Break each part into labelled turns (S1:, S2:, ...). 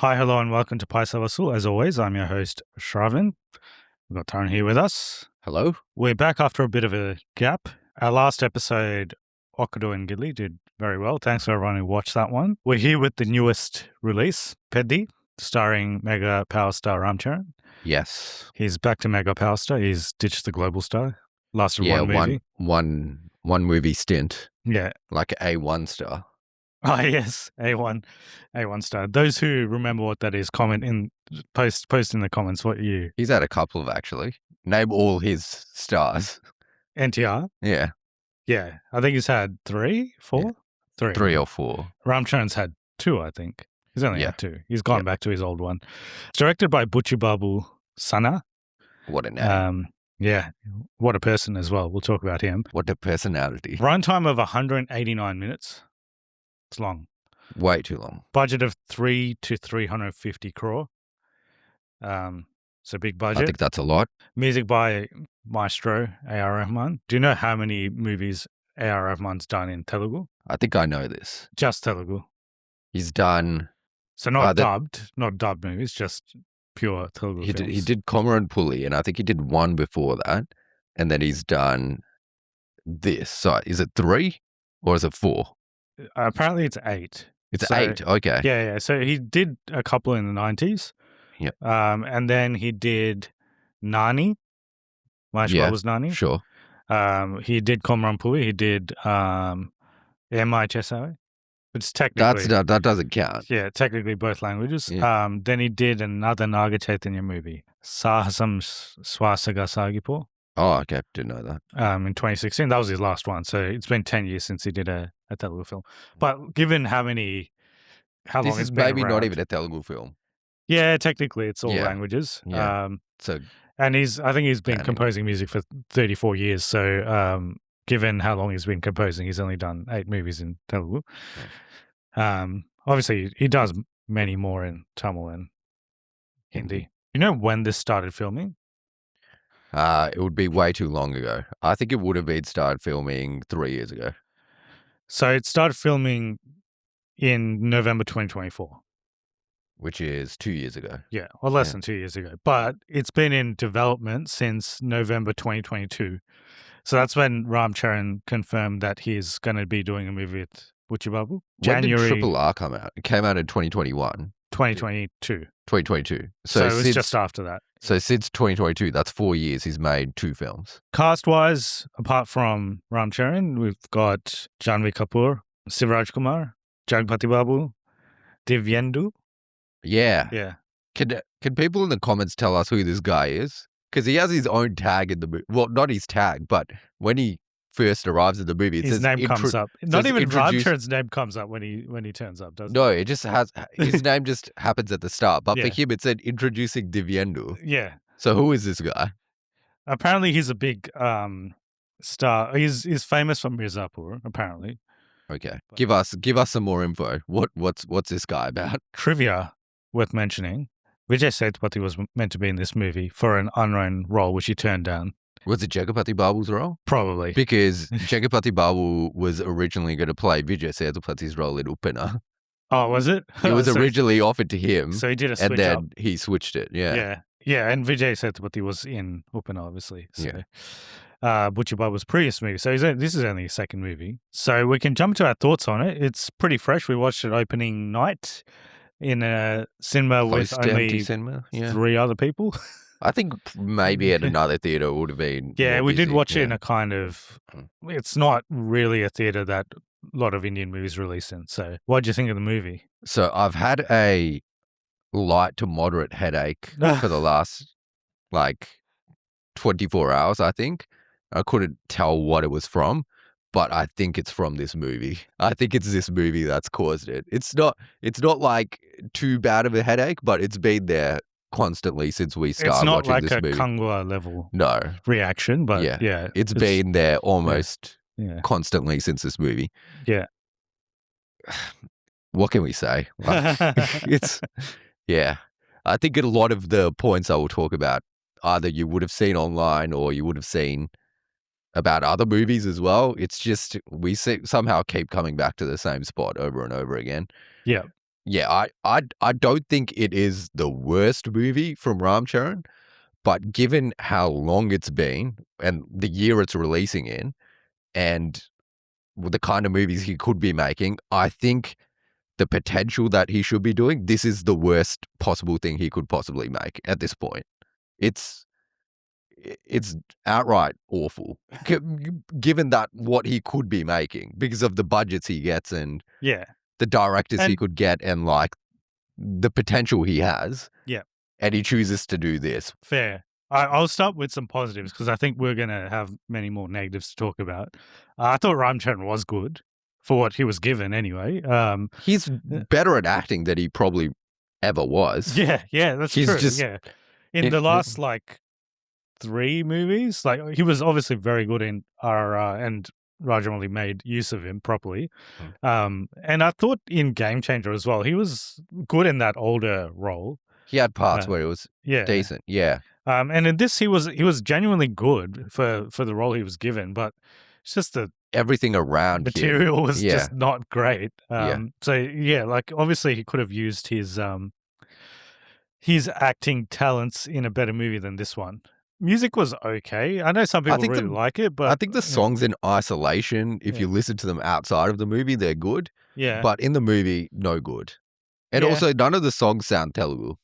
S1: Hi, hello, and welcome to Paisa Vasool. As always, I'm your host, Shravan. We've got Tarun here with us.
S2: Hello.
S1: We're back after a bit of a gap. Our last episode, Okado and Gidley, did very well. Thanks for everyone who watched that one. We're here with the newest release, Peddi, starring mega power star Ram Charan.
S2: Yes.
S1: He's back to mega power star. He's ditched the global star. Lasted one movie.
S2: one movie stint.
S1: Yeah.
S2: Like A1 star.
S1: Oh, yes, A1 star. Those who remember what that is, comment in post in the comments what you.
S2: He's had a couple of actually. Name all his stars.
S1: NTR.
S2: Yeah.
S1: Yeah, I think he's had 3, 4,
S2: Yeah.
S1: 3,
S2: 3 or 4.
S1: Ram Charan's had 2, I think. He's only had 2. He's gone back to his old one. It's directed by Buchi Babu Sana.
S2: What a name.
S1: Yeah, what a person as well. We'll talk about him.
S2: What a personality.
S1: Runtime of 189 minutes. It's long.
S2: Way too long.
S1: Budget of 3 to 350 crore. So big budget.
S2: I think that's a lot.
S1: Music by Maestro A.R. Rahman. Do you know how many movies A.R. Rahman's done in Telugu?
S2: I think I know this.
S1: Just Telugu.
S2: He's done.
S1: So not dubbed movies, just pure Telugu films.
S2: He did Komaran Puli, and I think he did one before that, and then he's done this. So is it 3 or is it 4?
S1: Apparently it's 8.
S2: It's 8, okay.
S1: Yeah. So he did a couple in the 90s.
S2: Yep.
S1: And then he did Nani. Mahesh was Nani.
S2: Sure.
S1: He did Komaran Puli. He did MIHSO. It's technically...
S2: That doesn't count.
S1: Yeah, technically both languages.
S2: Yeah.
S1: Then he did another Naga Chaitanya movie, Sahasam Swasaga Sagipo.
S2: Oh, okay. Didn't know that.
S1: In 2016. That was his last one. So it's been 10 years since he did a Telugu film. But given how long it's been
S2: This is maybe
S1: around,
S2: not even a Telugu film.
S1: Yeah, technically it's all languages.
S2: Yeah.
S1: And I think he's been composing music for 34 years. So given how long he's been composing, he's only done 8 movies in Telugu. Yeah. Obviously, he does many more in Tamil and Hindi. You know when this started filming?
S2: It would be way too long ago. I think it would have been started filming 3 years ago.
S1: So it started filming in November 2024.
S2: Which is 2 years ago.
S1: Yeah, or less than 2 years ago. But it's been in development since November 2022. So that's when Ram Charan confirmed that he's going to be doing a movie with Buchi Babu.
S2: January. When did Triple R come out? It came out in 2021.
S1: 2022.
S2: 2022.
S1: So it was just after that.
S2: So since 2022, that's 4 years, he's made 2 films.
S1: Cast-wise, apart from Ram Charan, we've got Janhvi Kapoor, Rajkumar, Jagapathi Babu, Divyendu.
S2: Yeah. Can people in the comments tell us who this guy is? Because he has his own tag in the movie. Well, not his tag, but when he first arrives in the movie,
S1: his name comes up. Not even Ram Charan's name comes up when he turns up, does it?
S2: No, it just has his name just happens at the start. But for him, it said introducing Divyendu.
S1: Yeah.
S2: So who is this guy?
S1: Apparently, he's a big star. He's famous from Mirzapur. Apparently.
S2: Okay, give us some more info. What's this guy about?
S1: Trivia worth mentioning. Vijay Sethupathi was meant to be in this movie for an unknown role, which he turned down.
S2: Was it Jagapathi Babu's role?
S1: Probably.
S2: Because Jagapathi Babu was originally going to play Vijay Sethupathi's role in Uppena.
S1: Oh, was it?
S2: It was originally offered to him.
S1: So he did a switch
S2: and then
S1: up.
S2: He switched it, yeah.
S1: Yeah, and Vijay Sethupathi was in Uppena, obviously. So. Buchi Babu's previous movie. So this is only his second movie. So we can jump to our thoughts on it. It's pretty fresh. We watched it opening night in a cinema with only 3 other people.
S2: I think maybe at another theatre it would have been.
S1: Yeah, we did watch it in a kind of. It's not really a theatre that a lot of Indian movies release in. So, what do you think of the movie?
S2: So, I've had a light to moderate headache for the last 24 hours, I think. I couldn't tell what it was from, but I think it's from this movie. I think it's this movie that's caused it. It's not like too bad of a headache, but it's been there constantly since we started watching this movie.
S1: It's not like a Kangwa level
S2: reaction,
S1: but
S2: it's been there almost constantly since this movie.
S1: Yeah.
S2: What can we say? I think a lot of the points I will talk about, either you would have seen online or you would have seen about other movies as well. It's just we somehow keep coming back to the same spot over and over again.
S1: Yeah.
S2: Yeah, I don't think it is the worst movie from Ram Charan, but given how long it's been and the year it's releasing in, and the kind of movies he could be making, I think the potential that he should be doing, this is the worst possible thing he could possibly make at this point. It's outright awful, given that what he could be making because of the budgets he gets and
S1: Yeah.
S2: the directors he
S1: And-
S2: could get and like the potential he has.
S1: Yeah.
S2: And he chooses to do this.
S1: Fair. I'll start with some positives because I think we're going to have many more negatives to talk about. I thought Ram Charan was good for what he was given anyway.
S2: He's better at acting than he probably ever was.
S1: Yeah, that's
S2: He's
S1: true.
S2: just-
S1: yeah. In the last like 3 movies, like he was obviously very good in RRR and Rajamouli made use of him properly. And I thought in Game Changer as well, he was good in that older role.
S2: He had parts where it was decent. Yeah.
S1: And in this, he was genuinely good for the role he was given, but it's just the
S2: everything around
S1: material was
S2: Yeah.
S1: just not great.
S2: Yeah.
S1: So yeah, like obviously he could have used his acting talents in a better movie than this one. Music was okay. I know some people
S2: think
S1: really like it, but
S2: I think the songs in isolation, if you listen to them outside of the movie, they're good.
S1: Yeah.
S2: But in the movie, no good. And
S1: Yeah.
S2: also, none of the songs sound Telugu.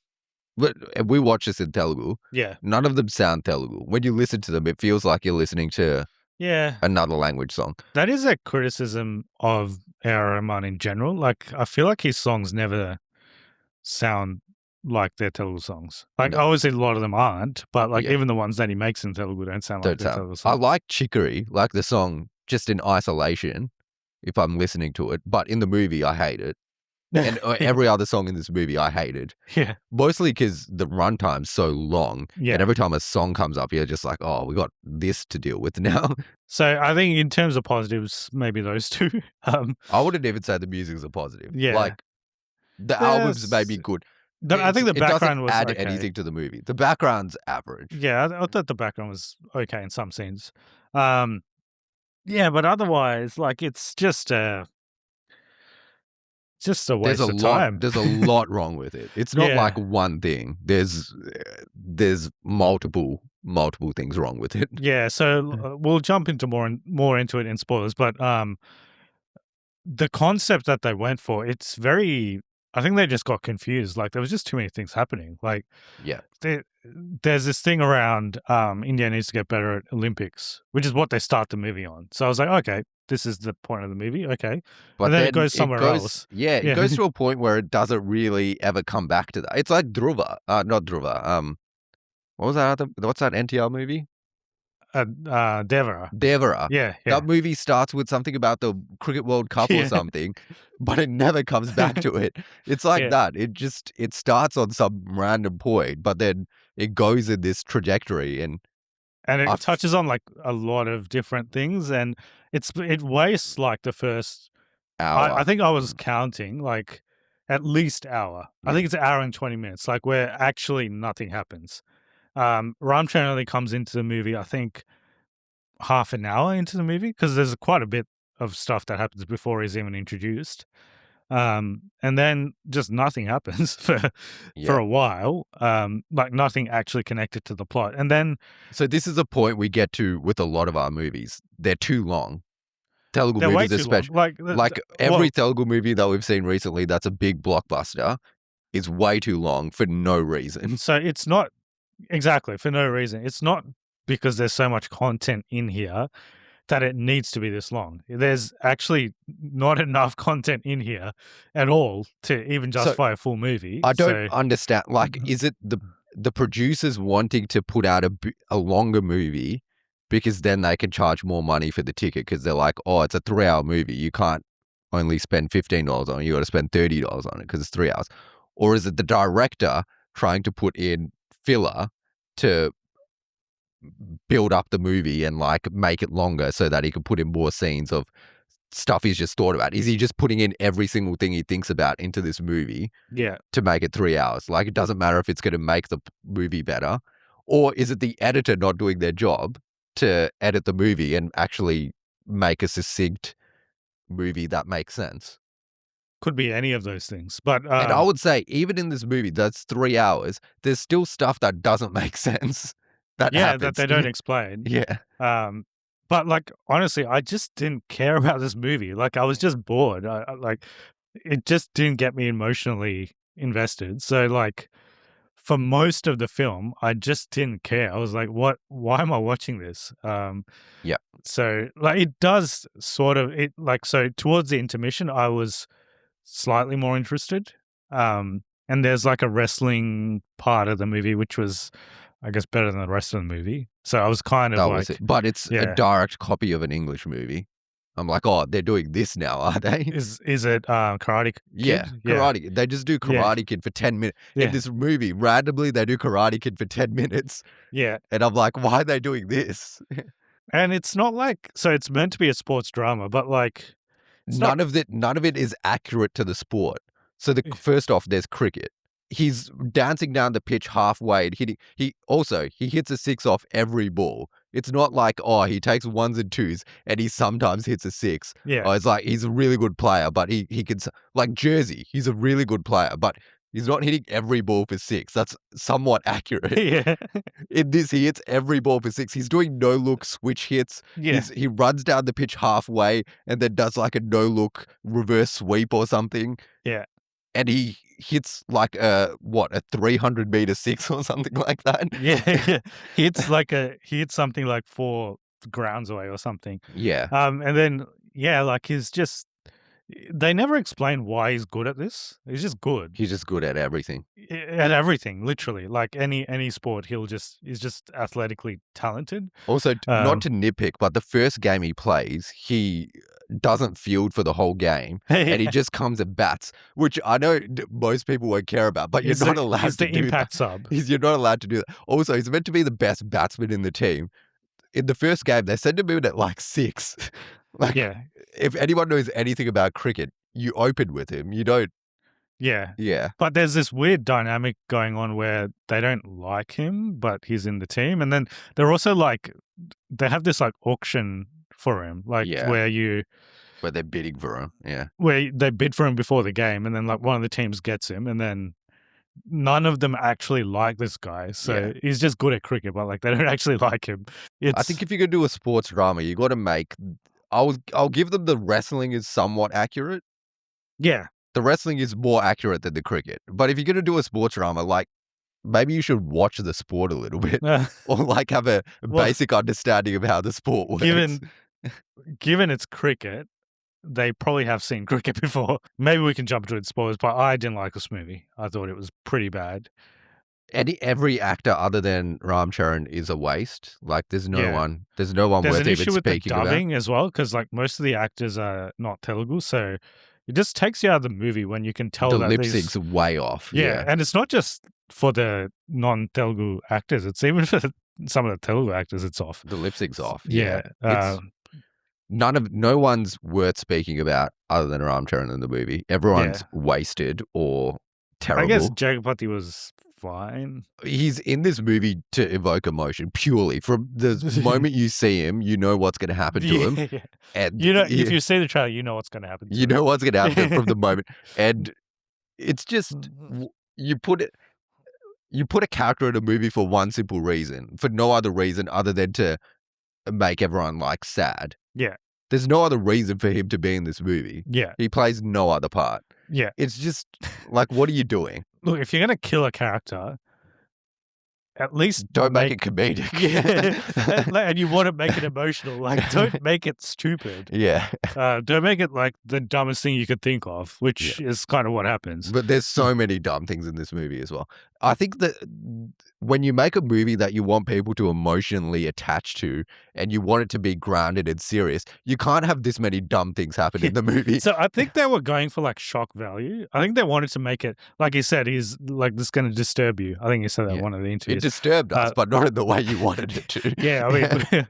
S2: But we watch this in Telugu.
S1: Yeah.
S2: None of them sound Telugu. When you listen to them, it feels like you're listening to another language song.
S1: That is a criticism of Rahman in general. Like, I feel like his songs never sound like their Telugu songs. Like, obviously, a lot of them aren't, but like even the ones that he makes in Telugu don't sound like their Telugu songs.
S2: I like Chicory, like the song, just in isolation, if I'm listening to it. But in the movie, I hate it. And every other song in this movie, I hated.
S1: Yeah.
S2: Mostly because the runtime's so long.
S1: Yeah.
S2: And every time a song comes up, you're just like, oh, we got this to deal with now.
S1: So I think in terms of positives, maybe those two.
S2: I wouldn't even say the music's a positive.
S1: Yeah.
S2: Like, the albums may be good.
S1: I think the background was
S2: add
S1: okay.
S2: anything to the movie. The background's average.
S1: Yeah, I thought the background was okay in some scenes. Yeah, but otherwise, like, it's just a waste of time.
S2: There's a lot wrong with it. It's not like one thing. There's multiple things wrong with it.
S1: Yeah, so we'll jump into more into it in spoilers, but the concept that they went for, it's very. I think they just got confused. Like there was just too many things happening. Like there's this thing around India needs to get better at Olympics, which is what they start the movie on. So I was like, okay, this is the point of the movie. Okay. But then it goes somewhere else.
S2: Yeah, it goes to a point where it doesn't really ever come back to that. It's like Dhruva. Not Dhruva. What was that what's that NTR movie?
S1: Devara.
S2: Devara.
S1: Yeah.
S2: That movie starts with something about the Cricket World Cup or something, but it never comes back to it. It's like that. It starts on some random point, but then it goes in this trajectory and
S1: it touches on like a lot of different things, and it wastes like the first
S2: hour.
S1: I think I was counting like at least hour. I think it's an hour and 20 minutes, like where actually nothing happens. Ram Charan only comes into the movie, I think, half an hour into the movie because there's quite a bit of stuff that happens before he's even introduced. And then just nothing happens for a while. Like nothing actually connected to the plot. And then
S2: so this is a point we get to with a lot of our movies. They're too long. Telugu movies especially. Like every Telugu movie that we've seen recently that's a big blockbuster is way too long for no reason.
S1: So it's not exactly for no reason. It's not because there's so much content in here that it needs to be this long. There's actually not enough content in here at all to even justify a full movie.
S2: I don't understand. Like, is it the producers wanting to put out a longer movie because then they can charge more money for the ticket because they're like, oh, it's a 3-hour movie. You can't only spend $15 on it. You got to spend $30 on it because it's 3 hours. Or is it the director trying to put in filler to build up the movie and like make it longer so that he can put in more scenes of stuff he's just thought about? Is he just putting in every single thing he thinks about into this movie to make it 3 hours? Like, it doesn't matter if it's going to make the movie better. Or is it the editor not doing their job to edit the movie and actually make a succinct movie that makes sense?
S1: Could be any of those things. But
S2: and I would say, even in this movie, that's 3 hours, there's still stuff that doesn't make sense that happens.
S1: that they don't explain.
S2: Yeah.
S1: But like, honestly, I just didn't care about this movie. Like, I was just bored. Like, it just didn't get me emotionally invested. So like, for most of the film, I just didn't care. I was like, why am I watching this?
S2: Yeah.
S1: So like, it does sort of, so towards the intermission, I was slightly more interested. And there's like a wrestling part of the movie, which was, I guess, better than the rest of the movie. So I was kind of
S2: was it. But it's a direct copy of an English movie. I'm like, oh, they're doing this now, are they?
S1: Is it Karate Kid?
S2: Yeah, Karate Kid. They just do Karate Kid for 10 minutes. In this movie, randomly, they do Karate Kid for 10 minutes.
S1: Yeah.
S2: And I'm like, why are they doing this?
S1: And it's not like, so it's meant to be a sports drama, but like,
S2: none of it is accurate to the sport. So first off, there's cricket. He's dancing down the pitch halfway and he hits a 6 off every ball. It's not like, oh, he takes 1s and 2s and he sometimes hits a 6.
S1: Yeah.
S2: Oh, it's like he's a really good player, but he can, like Jersey, he's a really good player, but he's not hitting every ball for 6. That's somewhat accurate.
S1: Yeah.
S2: In this, he hits every ball for 6. He's doing no-look switch hits.
S1: Yeah.
S2: He runs down the pitch halfway and then does like a no-look reverse sweep or something.
S1: Yeah.
S2: And he hits like a 300-meter 6 or something like that.
S1: Yeah. He hits something like 4 grounds away or something.
S2: Yeah.
S1: And then, like he's just, they never explain why he's good at this. He's just good.
S2: He's just good at everything.
S1: At everything, literally. Like any sport, he's just athletically talented.
S2: Also, not to nitpick, but the first game he plays, he doesn't field for the whole game and he just comes and bats, which I know most people won't care about, but you're not allowed to do that.
S1: He's the impact sub.
S2: You're not allowed to do that. Also, he's meant to be the best batsman in the team. In the first game, they sent him in at like 6. If anyone knows anything about cricket, you open with him. You don't.
S1: Yeah.
S2: Yeah.
S1: But there's this weird dynamic going on where they don't like him, but he's in the team. And then they're also like, they have this like auction for him, like where
S2: they're bidding for him. Yeah.
S1: Where they bid for him before the game and then like one of the teams gets him and then none of them actually like this guy. So he's just good at cricket, but like they don't actually like him.
S2: I think if you're going to do a sports drama, you got to make, I'll give them the wrestling is somewhat accurate.
S1: Yeah.
S2: The wrestling is more accurate than the cricket. But if you're going to do a sports drama, like maybe you should watch the sport a little bit or like have a basic understanding of how the sport works.
S1: Given it's cricket, they probably have seen cricket before. Maybe we can jump to it spoilers, but I didn't like this movie. I thought it was pretty bad.
S2: Every actor other than Ram Charan is a waste. Like there's no one worth even speaking about.
S1: There's an issue with the dubbing as well, because like most of the actors are not Telugu, so it just takes you out of the movie when you can tell
S2: the
S1: that
S2: lip sync's way off. Yeah,
S1: and it's not just for the non-Telugu actors; it's even for some of the Telugu actors. It's off.
S2: The lip sync's off.
S1: Yeah.
S2: No one's worth speaking about other than Ram Charan in the movie. Everyone's wasted or terrible.
S1: I guess Jagapathi was fine.
S2: He's in this movie to evoke emotion purely. From the moment you see him, you know what's going to happen to him.
S1: Yeah.
S2: And
S1: if you see the trailer, you know what's going to happen to him.
S2: You know what's going to happen from the moment. And it's just, you put a character in a movie for one simple reason, for no other reason other than to make everyone like sad.
S1: Yeah.
S2: There's no other reason for him to be in this movie.
S1: Yeah.
S2: He plays no other part.
S1: Yeah.
S2: It's just like, what are you doing?
S1: Look, if you're going to kill a character, at least
S2: don't make it comedic.
S1: Yeah. And you want to make it emotional. Like, don't make it stupid.
S2: Yeah.
S1: Don't make it like the dumbest thing you could think of, which is kind of what happens.
S2: But there's so many dumb things in this movie as well. I think that when you make a movie that you want people to emotionally attach to and you want it to be grounded and serious, you can't have this many dumb things happen in the movie.
S1: So I think they were going for like shock value. I think they wanted to make it, like he said, he's like, this is going to disturb you. I think he said that in one of the interviews.
S2: It disturbed us, but not in the way you wanted it to.
S1: Yeah, I mean,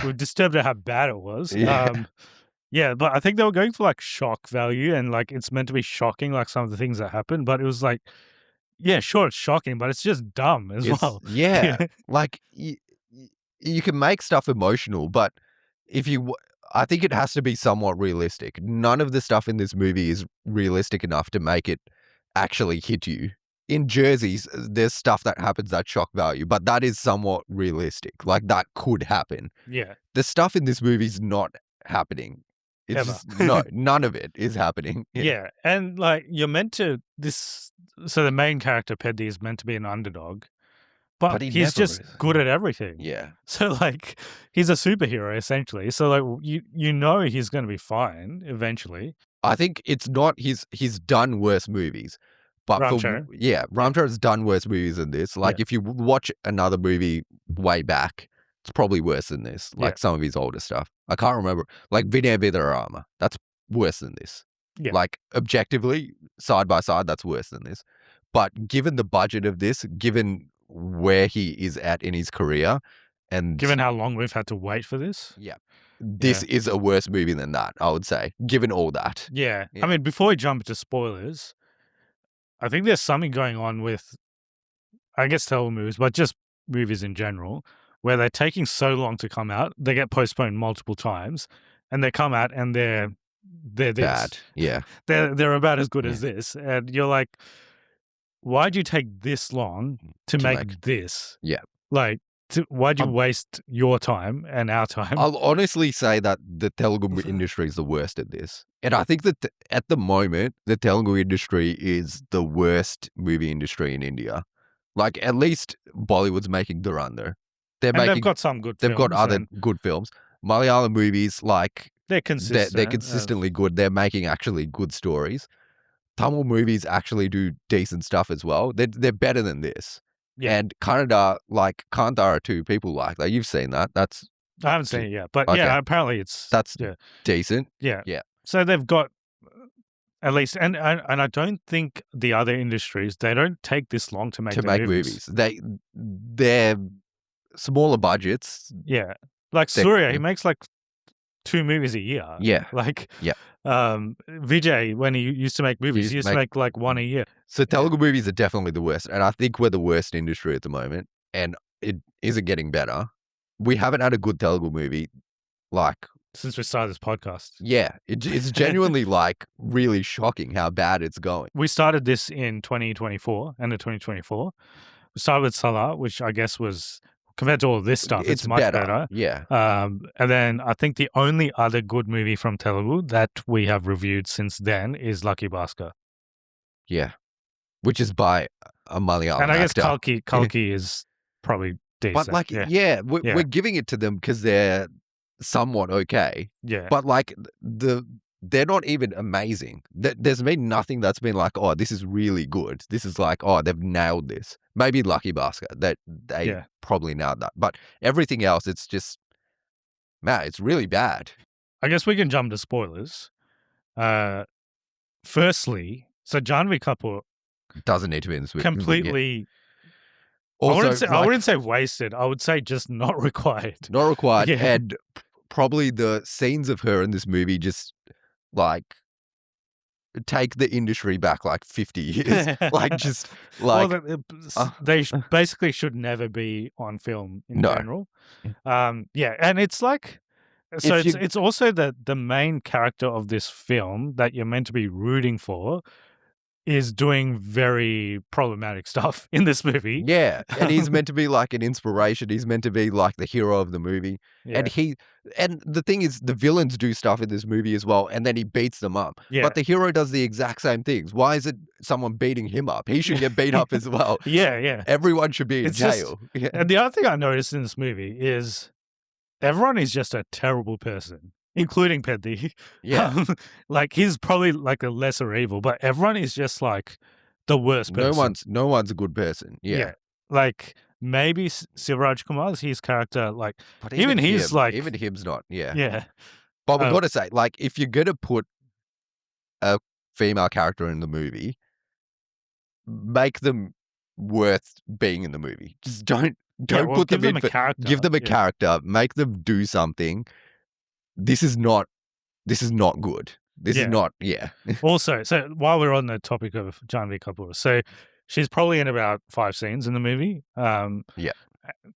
S1: we're disturbed at how bad it was.
S2: Yeah.
S1: But I think they were going for like shock value and like it's meant to be shocking, like some of the things that happened, but it was like, yeah, sure, it's shocking, but it's just dumb as well.
S2: Yeah. Like, you can make stuff emotional, but I think it has to be somewhat realistic. None of the stuff in this movie is realistic enough to make it actually hit you. In Jerseys, there's stuff that happens that shock value, but that is somewhat realistic. Like, that could happen.
S1: Yeah.
S2: The stuff in this movie is not happening. It's
S1: Ever.
S2: just, no, none of it is happening.
S1: Yeah. And like, you're meant to so the main character, Peddi, is meant to be an underdog, but
S2: he
S1: he's
S2: never
S1: just
S2: is.
S1: good at everything.
S2: Yeah.
S1: So like, he's a superhero essentially. So like, you know he's going to be fine eventually.
S2: I think it's not he's done worse movies. But
S1: Ram Charan.
S2: Ram Charan's done worse movies than this. Like, if you watch another movie way back, it's probably worse than this. Like, some of his older stuff. I can't remember. Like, Vinaya Vidheya Rama, that's worse than this.
S1: Yeah.
S2: Like, objectively, side by side, that's worse than this. But given the budget of this, given where he is at in his career, and
S1: given how long we've had to wait for this,
S2: this is a worse movie than that, I would say, given all that.
S1: Yeah. I mean, before we jump into spoilers, I think there's something going on with, I guess, Telugu movies, but just movies in general, where they're taking so long to come out. They get postponed multiple times, and they come out and they're this.
S2: Bad. Yeah.
S1: They're about as good as this. And you're like, why'd you take this long to make this?
S2: Yeah.
S1: Like, why'd you waste your time and our time?
S2: I'll honestly say that the Telugu industry is the worst at this. And I think that at the moment, the Telugu industry is the worst movie industry in India. Like, at least Bollywood's making Durandar.
S1: They've got some good films.
S2: They've got other good films. Malayalam movies, like,
S1: they're consistent.
S2: They're consistently good. They're making actually good stories. Tamil movies actually do decent stuff as well. They're better than this. Yeah. And Kannada, like Kantara too, people like that. You've seen that. I
S1: haven't seen it yet. But apparently that's
S2: decent.
S1: Yeah. Yeah. So they've got at least, and I don't think the other industries, they don't take this long to make movies.
S2: They're smaller budgets.
S1: Yeah. Like Surya, he makes like 2 movies a year.
S2: Yeah.
S1: Like, Vijay, when he used to make movies, he used to make like 1 a year.
S2: So Telugu movies are definitely the worst. And I think we're the worst industry at the moment. And it isn't getting better. We haven't had a good Telugu movie, like,
S1: since we started this podcast.
S2: Yeah. It's genuinely like really shocking how bad it's going.
S1: We started this in 2024, end of 2024. We started with Salah, which I guess was, compared to all of this stuff, it's much better.
S2: Yeah.
S1: And then I think the only other good movie from Telugu that we have reviewed since then is Lucky Bhaskar.
S2: Yeah. Which is by a Malayalam
S1: And I guess
S2: actor.
S1: Kalki is probably decent.
S2: But like, we're giving it to them because they're somewhat okay.
S1: Yeah.
S2: But like, they're not even amazing. There's been nothing that's been like, oh, this is really good. This is like, oh, they've nailed this. Maybe Lucky Bhaskar, that they probably nailed that. But everything else, it's just, man, it's really bad.
S1: I guess we can jump to spoilers. Firstly, so Janhvi Kapoor
S2: doesn't need to be in this movie.
S1: Completely.
S2: Also,
S1: I wouldn't say wasted. I would say just not required.
S2: Not required. Yeah. And probably the scenes of her in this movie just like take the industry back like 50 years. Like, just like,
S1: well, they basically should never be on film in general. And it's like, so it's also the main character of this film that you're meant to be rooting for is doing very problematic stuff in this movie.
S2: Yeah. And he's meant to be like an inspiration. He's meant to be like the hero of the movie. Yeah. And the thing is, the villains do stuff in this movie as well, and then he beats them up. Yeah. But the hero does the exact same things. Why is it someone beating him up? He should get beat up as well.
S1: Yeah.
S2: Everyone should be in jail.
S1: And the other thing I noticed in this movie is everyone is just a terrible person, including Peddi.
S2: Yeah.
S1: Like, he's probably like a lesser evil, but everyone is just like the worst person.
S2: No one's a good person. Yeah.
S1: Like, maybe Rajkumar's his character, like, but even he's like,
S2: even him's not. Yeah.
S1: Yeah.
S2: But we've got to say, like, if you're going to put a female character in the movie, make them worth being in the movie. Just don't put
S1: give
S2: them
S1: a character.
S2: Give them a character. Make them do something. This is not good. This is not,
S1: Also, so while we're on the topic of Janhvi Kapoor, so she's probably in about 5 scenes in the movie.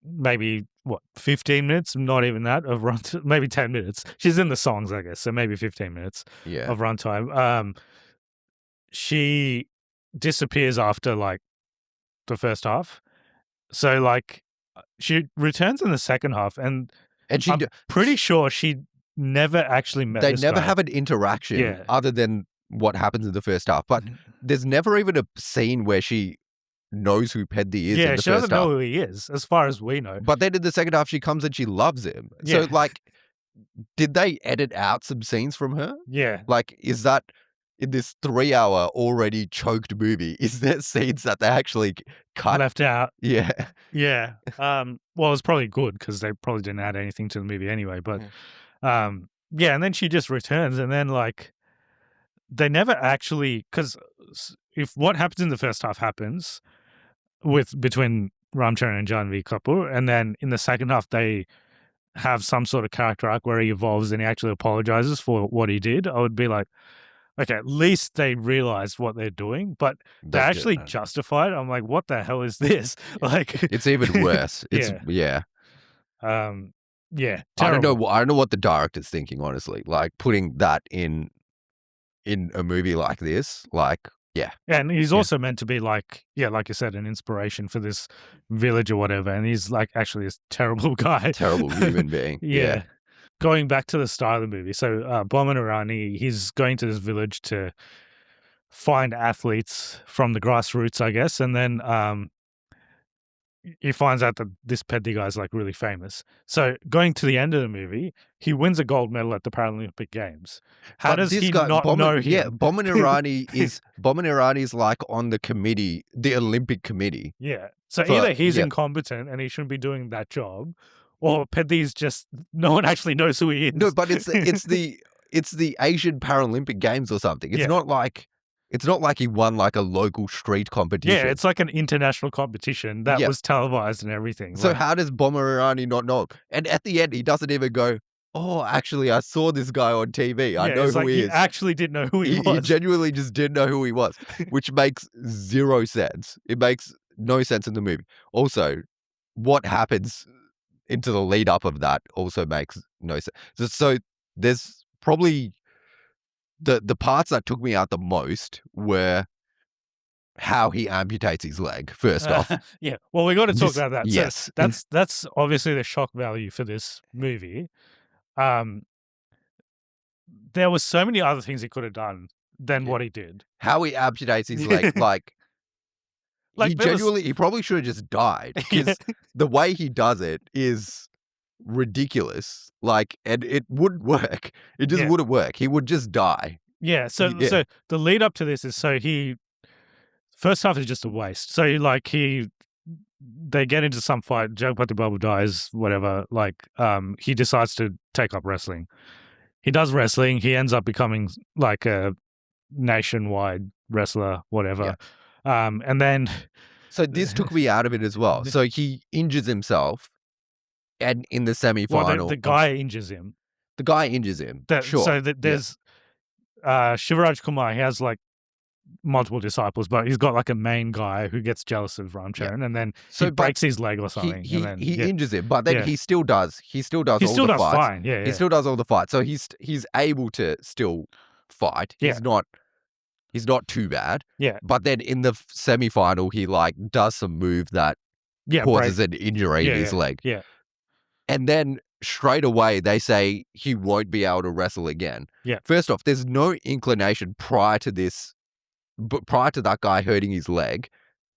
S1: maybe 15 minutes, not even that, of runtime, maybe 10 minutes. She's in the songs, I guess, so maybe 15 minutes of runtime. She disappears after like the first half, so like she returns in the second half, and I'm pretty sure she never actually met.
S2: They
S1: this
S2: never
S1: guy.
S2: have an interaction other than what happens in the first half, but there's never even a scene where she knows who Peddi is.
S1: Yeah, she doesn't know who he is, as far as we know.
S2: But then in the second half, she comes and she loves him.
S1: Yeah.
S2: So, like, did they edit out some scenes from her?
S1: Yeah.
S2: Like, is that in this 3-hour already choked movie? Is there scenes that they actually cut?
S1: Left out.
S2: Yeah.
S1: Yeah. Well, it's probably good because they probably didn't add anything to the movie anyway. But, yeah, and then she just returns, and then, like, they never actually, because if what happens in the first half happens between Ram Charan and Janhvi Kapoor, and then in the second half they have some sort of character arc where he evolves and he actually apologizes for what he did, I would be like, okay, at least they realize what they're doing, but they actually justify it. I'm like, what the hell is this? Like,
S2: it's even worse. It's
S1: yeah.
S2: I don't know what the director's thinking, honestly. Like putting that in a movie like this, like, yeah.
S1: And he's also meant to be like, like you said, an inspiration for this village or whatever. And he's like actually a terrible guy.
S2: Terrible human being.
S1: Yeah. Going back to the start of the movie. So Boman Irani, he's going to this village to find athletes from the grassroots, I guess. And then he finds out that this Peddi guy is like really famous. So going to the end of the movie, he wins a gold medal at the Paralympic Games. How does he not know him?
S2: Yeah, Boman Irani is like on the committee, the Olympic committee.
S1: Yeah. So either he's incompetent and he shouldn't be doing that job, or Peddi's just no one actually knows who he is.
S2: No, but it's the Asian Paralympic Games or something. It's not like he won like a local street competition.
S1: Yeah, it's like an international competition that was televised and everything.
S2: So how does Boman Irani not know? And at the end, he doesn't even go, oh, actually, I saw this guy on TV. I know who he is.
S1: He actually didn't know who he was.
S2: He genuinely just didn't know who he was, which makes zero sense. It makes no sense in the movie. Also, what happens into the lead up of that also makes no sense. So there's probably the parts that took me out the most were how he amputates his leg, first off.
S1: Yeah. Well, we got to talk about that.
S2: Yes.
S1: So that's obviously the shock value for this movie. There was so many other things he could have done than what he did.
S2: How he amputates his leg, like he probably should have just died, because the way he does it is ridiculous. Like, and it wouldn't work. It just wouldn't work. He would just die.
S1: Yeah. So the lead up to this is first half is just a waste. So they get into some fight. Jagapathi Babu dies, whatever. Like, he decides to take up wrestling. He does wrestling. He ends up becoming like a nationwide wrestler, whatever. And then,
S2: so this took me out of it as well. So he injures himself, and in the semi-final,
S1: the guy injures him.
S2: The guy injures him. Sure.
S1: So there's Shiva Rajkumar. He has like multiple disciples, but he's got like a main guy who gets jealous of Ram Charan, and then he breaks his leg or something.
S2: He injures him, but then he still does. He still does all the fights.
S1: Fine. Yeah,
S2: he still does all the fights. So he's able to still fight. He's not too bad.
S1: Yeah.
S2: But then in the semi-final, he like does some move that causes an injury in his leg.
S1: Yeah.
S2: And then straight away they say he won't be able to wrestle again.
S1: Yeah.
S2: First off, there's no inclination prior to that guy hurting his leg.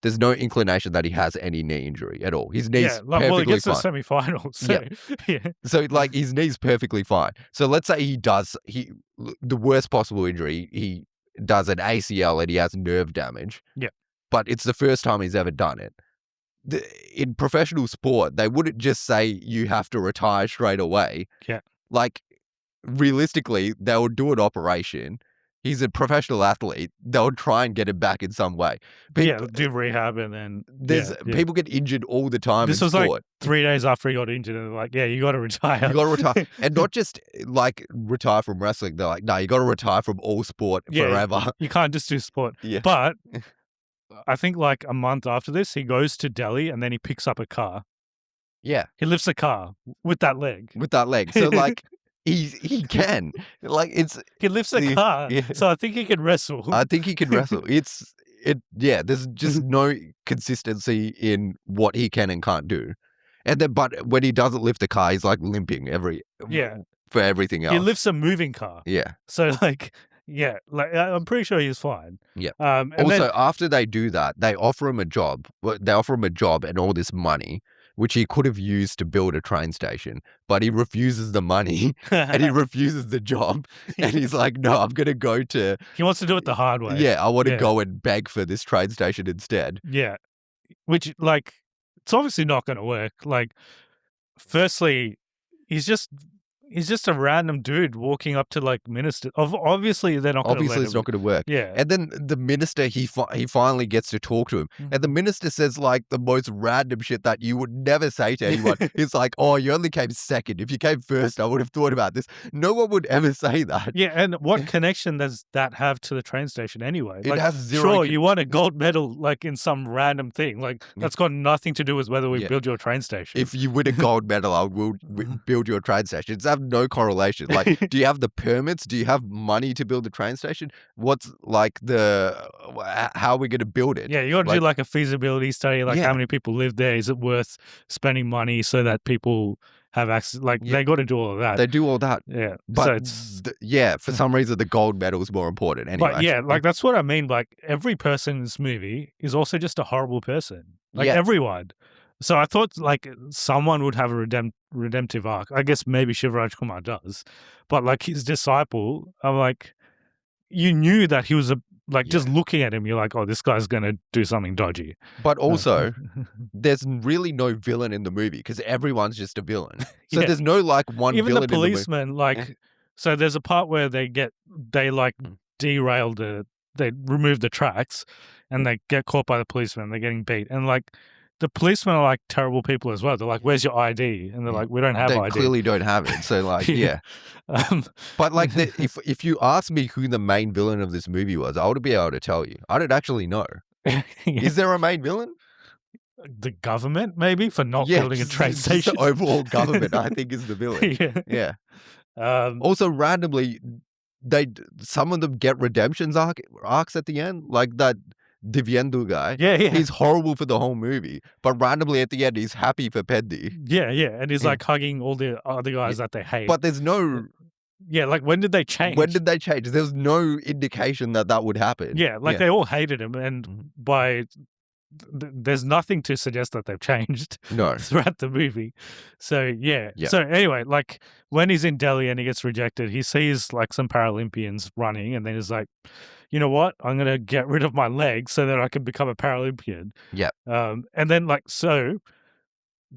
S2: There's no inclination that he has any knee injury at all. His knee's perfectly
S1: well, he gets
S2: fine.
S1: to the semi-finals. So,
S2: So like his knee's perfectly fine. So let's say the worst possible injury, he does an ACL and he has nerve damage.
S1: Yeah.
S2: But it's the first time he's ever done it. In professional sport, they wouldn't just say you have to retire straight away.
S1: Yeah.
S2: Like, realistically, they would do an operation. He's a professional athlete. They'll try and get him back in some way.
S1: Do rehab, and then
S2: people get injured all the time.
S1: This was sport. Like 3 days after he got injured, and they're like, "Yeah, you got to retire.
S2: You got to retire, and not just like retire from wrestling. They're like, no, you got to retire from all sport forever.
S1: You can't just do sport."
S2: Yeah.
S1: But I think like a month after this, he goes to Delhi, and then he picks up a car
S2: Yeah.
S1: He lifts a car with that leg.
S2: With that leg. So like he can. Like
S1: He lifts a car.
S2: Yeah.
S1: So I think he can wrestle.
S2: I think he can wrestle. There's just no consistency in what he can and can't do. And then but when he doesn't lift the car, he's like limping for everything else.
S1: He lifts a moving car.
S2: Yeah.
S1: So like I'm pretty sure he's fine.
S2: Yeah.
S1: And
S2: also,
S1: then,
S2: after they do that, they offer him a job. They offer him a job and all this money, which he could have used to build a train station, but he refuses the money and he refuses the job. And he's like, no, I'm going to go to...
S1: He wants to do it the hard way.
S2: Yeah, I want to go and beg for this train station instead.
S1: Yeah. Which, like, it's obviously not going to work. Like, firstly, he's just a random dude walking up to like minister. Obviously, they're not going to
S2: Obviously, it's not going to work.
S1: Yeah.
S2: And then the minister, he finally gets to talk to him. And the minister says like the most random shit that you would never say to anyone. It's like, oh, you only came second. If you came first, I would have thought about this. No one would ever say that.
S1: Yeah. And what connection does that have to the train station anyway?
S2: It
S1: like,
S2: has zero.
S1: Sure, you won a gold medal like in some random thing. Like that's got nothing to do with whether we build your train station.
S2: If you win a gold medal, I will build your train station. It's have no correlation. Like, do you have the permits? Do you have money to build a train station? What's like how are we going to build it?
S1: Yeah, you got to do like a feasibility study, like how many people live there. Is it worth spending money so that people have access? Like they got to do all of that.
S2: They do all that.
S1: Yeah.
S2: But
S1: so
S2: for some reason, the gold medal is more important anyway.
S1: But yeah, like that's what I mean. Like every person in this movie is also just a horrible person. Like everyone. So I thought like someone would have a redemptive arc. I guess maybe Shiva Rajkumar does, but like his disciple, I'm like, you knew that he was just looking at him, you're like, oh, this guy's gonna do something dodgy.
S2: But also, there's really no villain in the movie because everyone's just a villain. So there's no like one
S1: even
S2: villain
S1: the policeman. So there's a part where they derail they remove the tracks, and they get caught by the policeman. They're getting beat, and like. The policemen are like terrible people as well. They're like, "Where's your ID?" And they're like, "We don't have ID."
S2: They clearly don't have it. So like, but like, if you ask me who the main villain of this movie was, I would be able to tell you. I don't actually know. Is there a main villain?
S1: The government, maybe, for not building a train station.
S2: The overall government, I think, is the villain. Yeah. Also, randomly, some of them get redemptions arcs at the end, like that. Divyendu guy.
S1: Yeah.
S2: He's horrible for the whole movie, but randomly at the end, he's happy for Peddi.
S1: Yeah. And he's like hugging all the other guys that they hate.
S2: But there's no...
S1: Yeah, like when did they change?
S2: There's no indication that would happen.
S1: Yeah, like they all hated him, and there's nothing to suggest that they've changed throughout the movie. So, yeah. So, anyway, like when he's in Delhi and he gets rejected, he sees like some Paralympians running, and then he's like, you know what? I'm going to get rid of my leg so that I can become a Paralympian.
S2: Yeah.
S1: And then, like, so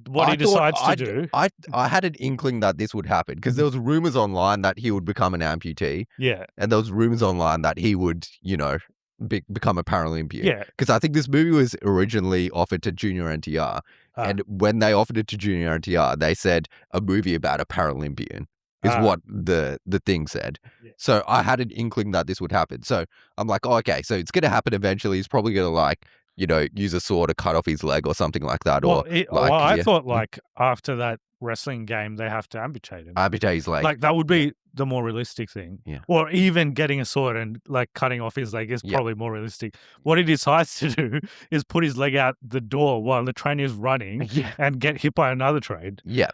S1: what he decides to do.
S2: I had an inkling that this would happen because there was rumors online that he would become an amputee.
S1: Yeah.
S2: And there was rumors online that he would, become a Paralympian.
S1: Yeah.
S2: Because I think this movie was originally offered to Junior NTR. And when they offered it to Junior NTR, they said a movie about a Paralympian. Is what the thing said. Yeah. So I had an inkling that this would happen. So I'm like, oh, okay, so it's going to happen eventually. He's probably going to use a sword to cut off his leg or something like that.
S1: I thought like after that wrestling game, they have to amputate him.
S2: Amputate his leg.
S1: Like that would be the more realistic thing.
S2: Yeah.
S1: Or even getting a sword and like cutting off his leg is probably more realistic. What he decides to do is put his leg out the door while the train is running and get hit by another train.
S2: Yeah.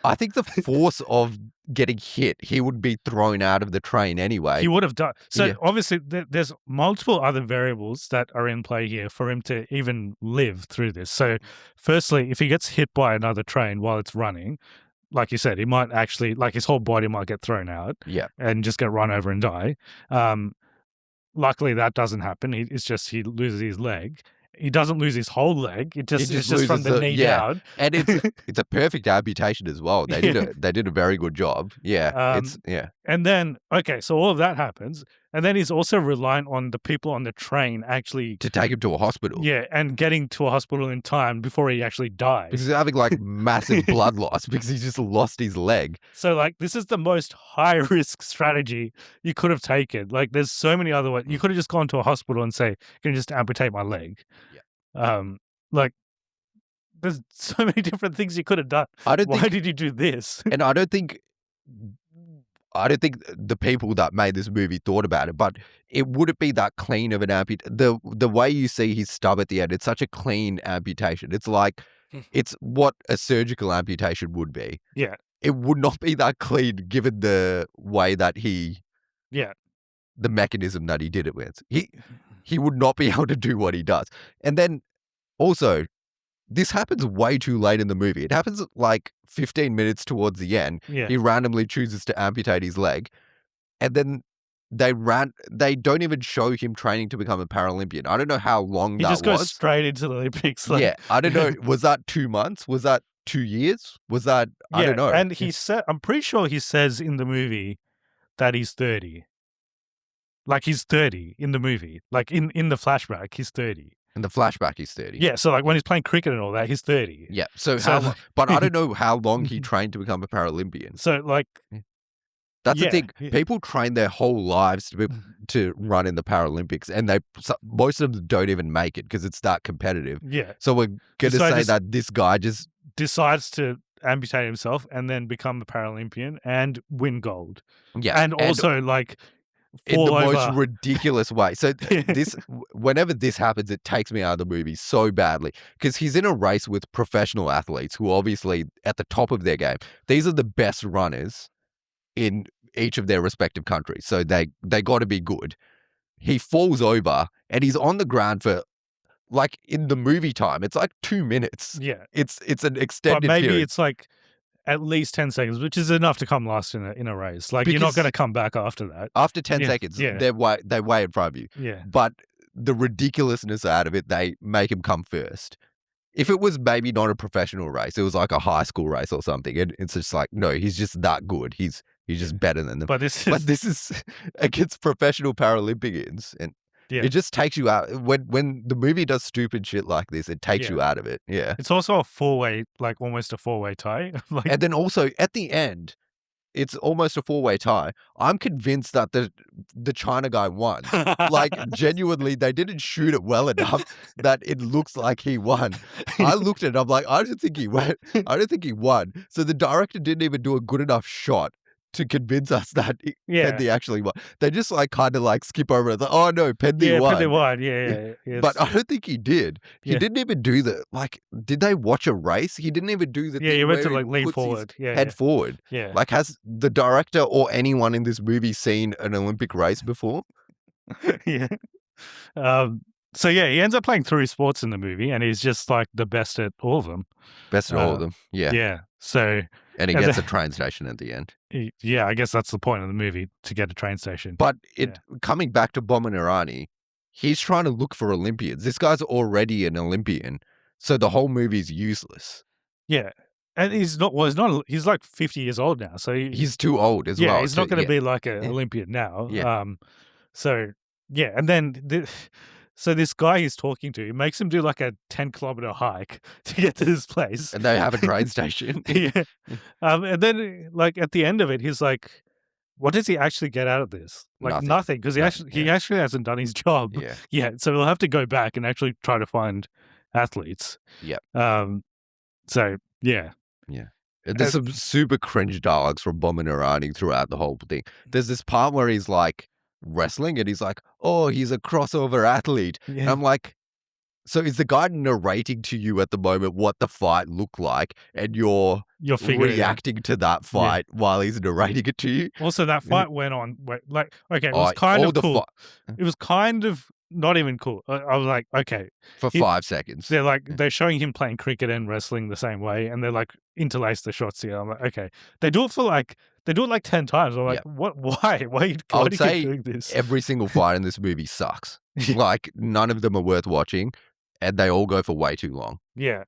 S2: I think the force of getting hit, he would be thrown out of the train anyway.
S1: He would have done. So obviously there's multiple other variables that are in play here for him to even live through this. So firstly, if he gets hit by another train while it's running, like you said, he might actually, like his whole body might get thrown out and just get run over and die. Luckily that doesn't happen. It's just he loses his leg. He doesn't lose his whole leg. It's just from the knee down.
S2: And it's a perfect amputation as well. They did a very good job. Yeah.
S1: And then so all of that happens. And then he's also reliant on the people on the train actually
S2: to take him to a hospital.
S1: Yeah, and getting to a hospital in time before he actually dies.
S2: Because he's having like massive blood loss because he just lost his leg.
S1: So like this is the most high risk strategy you could have taken. Like there's so many other ways. You could have just gone to a hospital and say, "Can you just amputate my leg?"
S2: Yeah.
S1: Like there's so many different things you could have done. Why did you do this?
S2: And I don't think the people that made this movie thought about it, but it wouldn't be that clean of an amputation. The way you see his stub at the end, it's such a clean amputation. It's like, it's what a surgical amputation would be.
S1: Yeah.
S2: It would not be that clean given the way that the mechanism that he did it with. He would not be able to do what he does. And then also, this happens way too late in the movie. It happens like 15 minutes towards the end.
S1: Yeah.
S2: He randomly chooses to amputate his leg. And then they don't even show him training to become a Paralympian. I don't know how long that was.
S1: He just goes straight into the Olympics.
S2: Yeah, I don't know. Was that 2 months? Was that 2 years? Was that, I don't know.
S1: And he said, I'm pretty sure he says in the movie that he's 30. Like he's 30 in the movie. Like in the flashback, he's 30.
S2: In the flashback, he's 30.
S1: Yeah, so like when he's playing cricket and all that, he's 30.
S2: Yeah, so how, but I don't know how long he trained to become a Paralympian.
S1: So like...
S2: That's the thing. People train their whole lives to run in the Paralympics, and most of them don't even make it because it's that competitive.
S1: Yeah.
S2: So we're going to say that this guy just
S1: decides to amputate himself and then become a Paralympian and win gold.
S2: Yeah.
S1: And also like
S2: in the most ridiculous way. So whenever this happens, it takes me out of the movie so badly because he's in a race with professional athletes who are obviously at the top of their game. These are the best runners in each of their respective countries. So they got to be good. He falls over and he's on the ground for, like, in the movie time, it's like 2 minutes.
S1: Yeah.
S2: It's an extended
S1: But maybe
S2: period.
S1: It's like at least 10 seconds, which is enough to come last in a race. Like, you're not going to come back after that.
S2: After 10 seconds, they way in front of you.
S1: Yeah.
S2: But the ridiculousness out of it, they make him come first. If it was maybe not a professional race, it was like a high school race or something, and it's just like, no, he's just that good. He's just better than them.
S1: But this
S2: is against professional Paralympians, and it just takes you out. When the movie does stupid shit like this, it takes you out of it. Yeah.
S1: It's also a four-way, like almost a four-way tie.
S2: And then also at the end, it's almost a four-way tie. I'm convinced that the China guy won. Like, genuinely, they didn't shoot it well enough that it looks like he won. I looked at it, I'm like, I don't think he won. I don't think he won. So the director didn't even do a good enough shot to convince us that Peddi actually won. They just like kind of like skip over it. Like, oh no, Peddi won.
S1: Peddi won. Yeah.
S2: But I don't think he did. He didn't even do did they watch a race? He didn't even do the thing
S1: he went to
S2: where
S1: like lean forward.
S2: Head forward.
S1: Yeah.
S2: Like, has the director or anyone in this movie seen an Olympic race before?
S1: Yeah. So yeah, he ends up playing 3 sports in the movie, and he's just like the best at all of them.
S2: Best at all of them. Yeah.
S1: Yeah. So.
S2: And he gets a train station at the end.
S1: Yeah, I guess that's the point of the movie, to get a train station.
S2: But coming back to Boman Irani, he's trying to look for Olympians. This guy's already an Olympian, so the whole movie's useless.
S1: Yeah. And he's like 50 years old now, so
S2: he's too old as well.
S1: Yeah, he's not going to be like an Olympian now.
S2: Yeah.
S1: So, yeah, and then... So this guy he's talking to, he makes him do like a 10-kilometer hike to get to this place.
S2: And they have a train station.
S1: Yeah. And then like at the end of it, he's like, what does he actually get out of this? Like nothing, because he actually hasn't done his job.
S2: Yeah.
S1: Yeah. So we'll have to go back and actually try to find athletes.
S2: Yeah.
S1: So yeah.
S2: Yeah. There's some super cringe dialogues from Boman Irani throughout the whole thing. There's this part where he's like wrestling and he's like, oh, he's a crossover athlete. Yeah. And I'm like, so is the guy narrating to you at the moment what the fight looked like, and you're reacting to that fight while he's narrating it to you?
S1: Also, that fight went on like, okay, it was kind of cool. It was kind of not even cool. I was like, okay.
S2: For 5 seconds.
S1: They're showing him playing cricket and wrestling the same way, and they're like interlace the shots here. I'm like, okay. They do it like 10 times. I'm like, what? Why? Why do you keep doing this?
S2: Every single fight in this movie sucks. Like, none of them are worth watching, and they all go for way too long.
S1: Yeah.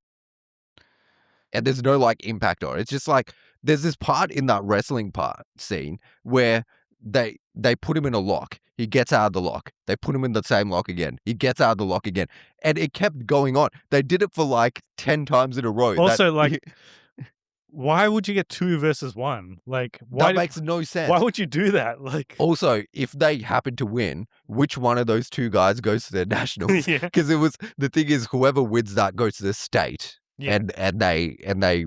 S2: And there's no like impact on it. It's just like, there's this part in that wrestling scene where they put him in a lock. He gets out of the lock. They put him in the same lock again. He gets out of the lock again. And it kept going on. They did it for like 10 times in a row.
S1: Also, why would you get 2 versus 1? Like,
S2: that makes no sense.
S1: Why would you do that? Like,
S2: also, if they happen to win, which one of those 2 guys goes to their nationals? Because the thing is, whoever wins that goes to the state. and they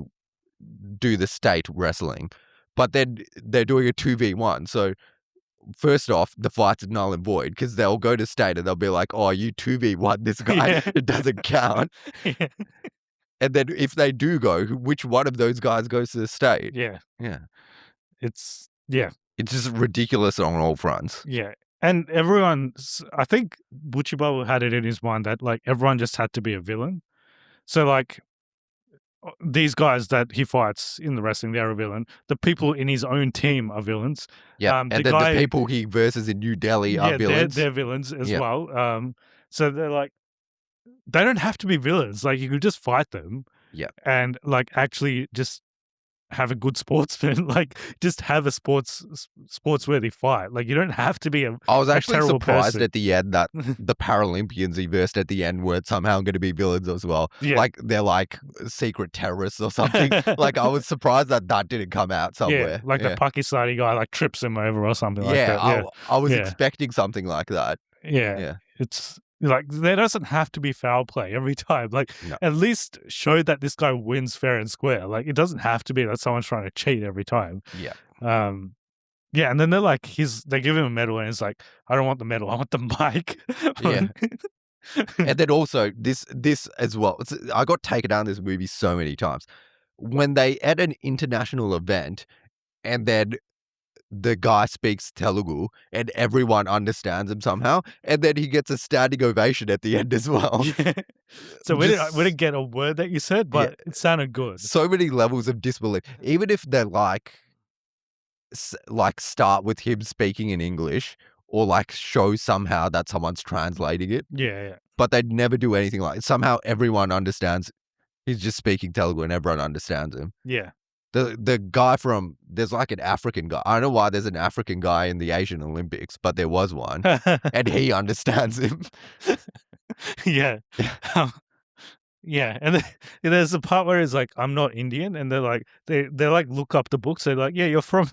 S2: do the state wrestling, but then they're doing a 2v1. So first off, the fight's null and void because they'll go to state and they'll be like, "Oh, you 2v1 this guy, it doesn't count." And then if they do go, which one of those guys goes to the state?
S1: Yeah. It's
S2: just ridiculous on all fronts.
S1: Yeah. And I think Buchi Babu had it in his mind that like everyone just had to be a villain. So like these guys that he fights in the wrestling, they're a villain. The people in his own team are villains.
S2: Yeah, and then the people he versus in New Delhi are villains.
S1: They're villains as well. So they're like, they don't have to be villains. Like you could just fight them.
S2: Yeah,
S1: and like actually just have a good sportsman. Like just have a sportsworthy fight. Like you don't have to be I
S2: was actually surprised
S1: person.
S2: At the end that the Paralympians he versed at the end were somehow going to be villains as well.
S1: Yeah.
S2: Like they're like secret terrorists or something. Like I was surprised that didn't come out somewhere.
S1: Yeah, like the Pakistani guy like trips him over or something like that.
S2: Yeah, I was expecting something like that.
S1: Yeah. It's like there doesn't have to be foul play every time. Like at least show that this guy wins fair and square. Like it doesn't have to be that someone's trying to cheat every time.
S2: Yeah.
S1: Yeah, and then they're like they give him a medal and it's like, I don't want the medal, I want the mic.
S2: And then also this as well. I got taken down this movie so many times. When they at an international event and then the guy speaks Telugu and everyone understands him somehow, and then he gets a standing ovation at the end as well.
S1: Yeah. So we didn't get a word that you said, but it sounded good.
S2: So many levels of disbelief. Even if they're like start with him speaking in English or like show somehow that someone's translating it.
S1: Yeah.
S2: But they'd never do anything like it. Somehow everyone understands he's just speaking Telugu and everyone understands him.
S1: Yeah.
S2: The guy there's like an African guy. I don't know why there's an African guy in the Asian Olympics, but there was one. And he understands him.
S1: Yeah. Yeah, and then there's a part where it's like, I'm not Indian, and they're like, they like look up the books. They're like, yeah, you're from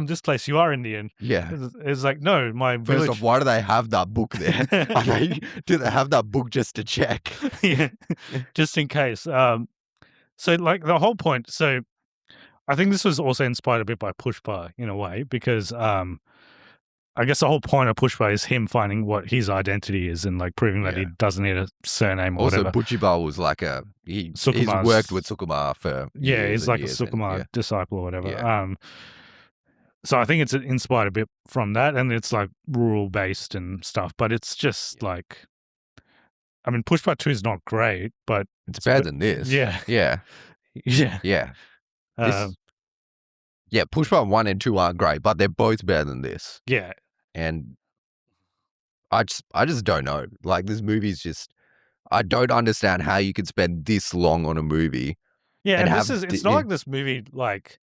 S1: this place. You are Indian.
S2: Yeah,
S1: it's like, no, my village.
S2: First off, why do they have that book there? Do they have that book just to check?
S1: Yeah, just in case. So like the whole point. So I think this was also inspired a bit by Pushpa in a way because I guess the whole point of Pushpa is him finding what his identity is and like proving that he doesn't need a surname or
S2: also,
S1: whatever.
S2: Buchi Babu was like he's worked with Sukumar for
S1: he's like a Sukumar disciple or whatever. Yeah. So I think it's inspired a bit from that, and it's like rural based and stuff. But it's just like, I mean, Pushpa 2 is not great, but
S2: it's better than this.
S1: Yeah.
S2: Pushpa 1 and 2 aren't great, but they're both better than this.
S1: Yeah.
S2: And I just don't know. Like this movie's just, I don't understand how you could spend this long on a movie.
S1: Yeah, and it's not like this movie like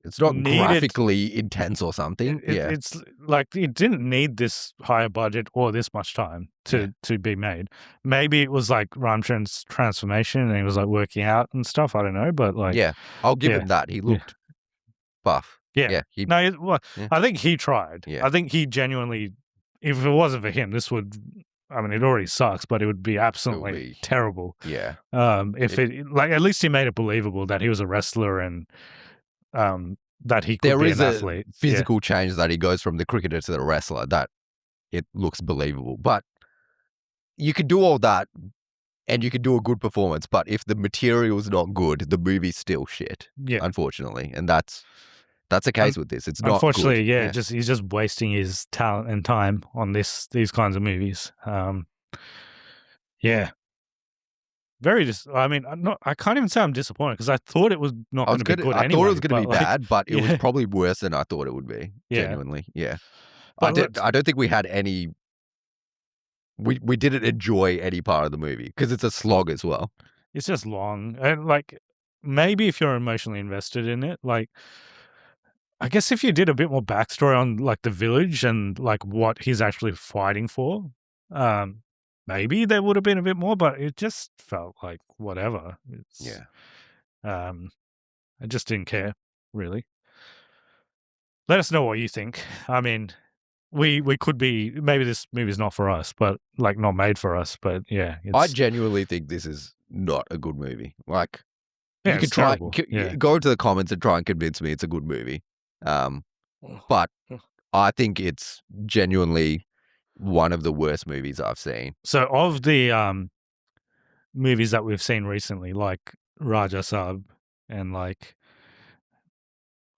S2: it's not graphically intense or something.
S1: It's like it didn't need this higher budget or this much time to be made. Maybe it was like Ram Charan's transformation and he was like working out and stuff. I don't know, but like
S2: I'll give him that. He looked buff. I
S1: think he tried. I think he genuinely, if it wasn't for him, this would, I mean, it already sucks, but it would be absolutely terrible.
S2: Yeah.
S1: If it like, at least he made it believable that he was a wrestler and that he could be an athlete.
S2: There is a physical change that he goes from the cricketer to the wrestler that it looks believable. But you could do all that and you could do a good performance, but if the material's not good, the movie's still shit. Yeah. Unfortunately. And that's the case with this. It's not
S1: unfortunately,
S2: good.
S1: He's just wasting his talent and time on these kinds of movies. Very I mean, I can't even say I'm disappointed because I thought it was not going to be good anyway.
S2: I thought it was going to be bad, but it was probably worse than I thought it would be. Genuinely, But I don't think we had any. We didn't enjoy any part of the movie because it's a slog as well.
S1: It's just long, and like maybe if you're emotionally invested in it, like I guess if you did a bit more backstory on like the village and like what he's actually fighting for, maybe there would have been a bit more, but it just felt like whatever. I just didn't care, really. Let us know what you think. I mean, we could be, maybe this movie's not for us, but like not made for us, but yeah.
S2: I genuinely think this is not a good movie. Like,
S1: Yeah,
S2: you
S1: it's
S2: could try,
S1: terrible. Yeah.
S2: go into the comments and try and convince me it's a good movie. But I think it's genuinely one of the worst movies I've seen.
S1: So of the movies that we've seen recently, like Raja Saab and like